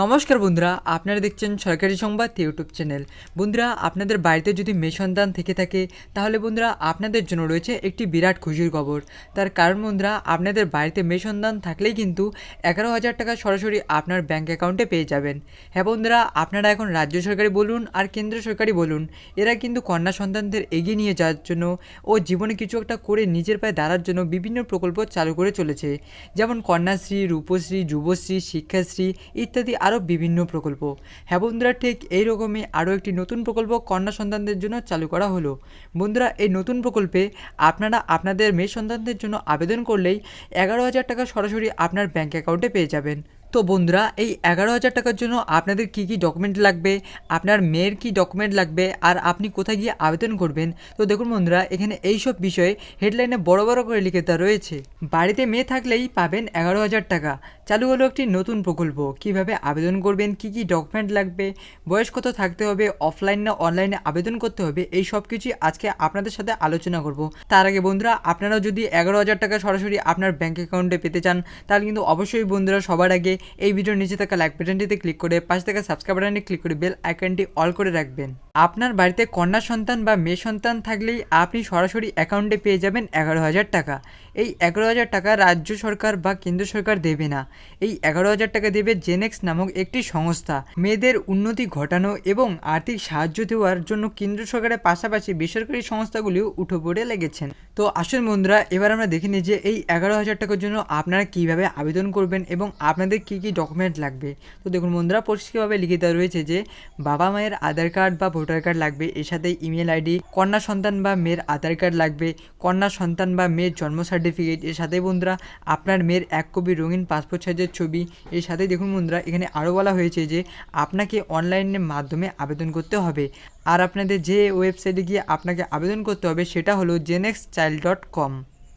নমস্কার বন্ধুরা, আপনারা দেখছেন সরকারি সংবাদ ইউটিউব চ্যানেল। বন্ধুরা, আপনাদের বাড়িতে যদি মেয়ে সন্তান থেকে থাকে তাহলে বন্ধুরা আপনাদের জন্য রয়েছে একটি বিরাট খুশির খবর। তার কারণ বন্ধুরা, আপনাদের বাড়িতে মেয়ে সন্তান থাকলেই কিন্তু 11,000 টাকা সরাসরি আপনার ব্যাঙ্ক অ্যাকাউন্টে পেয়ে যাবেন। হ্যাঁ বন্ধুরা, আপনারা এখন রাজ্য সরকারি বলুন আর কেন্দ্র সরকারি বলুন, এরা কিন্তু কন্যা সন্তানদের এগিয়ে নিয়ে যাওয়ার জন্য ও জীবনে কিছু একটা করে নিজের পায়ে দাঁড়ার জন্য বিভিন্ন প্রকল্প চালু করে চলেছে, যেমন কন্যাশ্রী, রূপশ্রী, যুবশ্রী, শিক্ষাশ্রী ইত্যাদি আরও বিভিন্ন প্রকল্প। হ্যাঁ বন্ধুরা, ঠিক এই রকমই আরও একটি নতুন প্রকল্প কন্যা সন্তানদের জন্য চালু করা হলো। বন্ধুরা, এই নতুন প্রকল্পে আপনারা আপনাদের মেয়ে সন্তানদের জন্য আবেদন করলেই 11,000 টাকা সরাসরি আপনার ব্যাঙ্ক অ্যাকাউন্টে পেয়ে যাবেন। তো বন্ধুরা, এই 11,000 টাকার জন্য আপনাদের কী কী ডকুমেন্ট লাগবে, আপনার মেয়ের কী ডকুমেন্ট লাগবে, আর আপনি কোথায় গিয়ে আবেদন করবেন, তো দেখুন বন্ধুরা, এখানে এই সব বিষয়ে হেডলাইনে বড় বড় করে লিখে দেওয়া রয়েছে। বাড়িতে মেয়ে থাকলেই পাবেন 11,000 টাকা। চালু হলো একটি নতুন প্রকল্প। কিভাবে আবেদন করবেন, কি কি ডকুমেন্ট লাগবে, বয়স কত থাকতে হবে, অফলাইন না অনলাইনে আবেদন করতে হবে, এই সব কিছুই আজকে আপনাদের সাথে আলোচনা করব। তার আগে বন্ধুরা, আপনারাও যদি 11,000 টাকা সরাসরি আপনার ব্যাঙ্ক অ্যাকাউন্টে পেতে চান তাহলে কিন্তু অবশ্যই বন্ধুরা সবার আগে এই ভিডিওর নিচে থাকা লাইক বাটনটিতে ক্লিক করে পাশে থাকা সাবস্ক্রাইব বাটনে ক্লিক করে বেল আইকনটি অল করে রাখবেন। আপনার বাড়িতে কন্যা সন্তান বা মেয়ে সন্তান থাকলেই আপনি সরাসরি অ্যাকাউন্টে পেয়ে যাবেন 11,000 টাকা। এই 11,000 টাকা রাজ্য সরকার বা কেন্দ্র সরকার দেবে না। এই 11,000 টাকা দেবে জেনেক্স নামক একটি সংস্থা। মেয়েদের উন্নতি ঘটানো এবং আর্থিক সাহায্য দেওয়ার জন্য কেন্দ্র সরকারের পাশাপাশি বেসরকারি সংস্থাগুলিও উঠে পড়ে লেগেছেন। তো আসুন বন্ধুরা, এবার আমরা দেখে নিই যে এই 11,000 টাকার জন্য আপনারা কীভাবে আবেদন করবেন এবং আপনাদের কী কী ডকুমেন্ট লাগবে। তো দেখুন বন্ধুরা, পরিষ্কারভাবে লিখে দেওয়া রয়েছে যে বাবা মায়ের আধার কার্ড বা ভোটার কার্ড লাগবে, এর সাথে ইমেল আইডি, কন্যা সন্তান বা মেয়ের আধার কার্ড লাগবে, কন্যা সন্তান বা মেয়ের জন্ম সার্টিফিকেট, এর সাথে বন্ধুরা আপনার মেয়ের 1 কপি রঙিন পাসপোর্ট সাইজের ছবি। এর সাথে দেখুন বন্ধুরা, এখানে আরও বলা হয়েছে যে আপনাকে অনলাইনের মাধ্যমে আবেদন করতে হবে। আর আপনাদের যে ওয়েবসাইটে গিয়ে আপনাকে আবেদন করতে হবে সেটা হলো genexchild.com।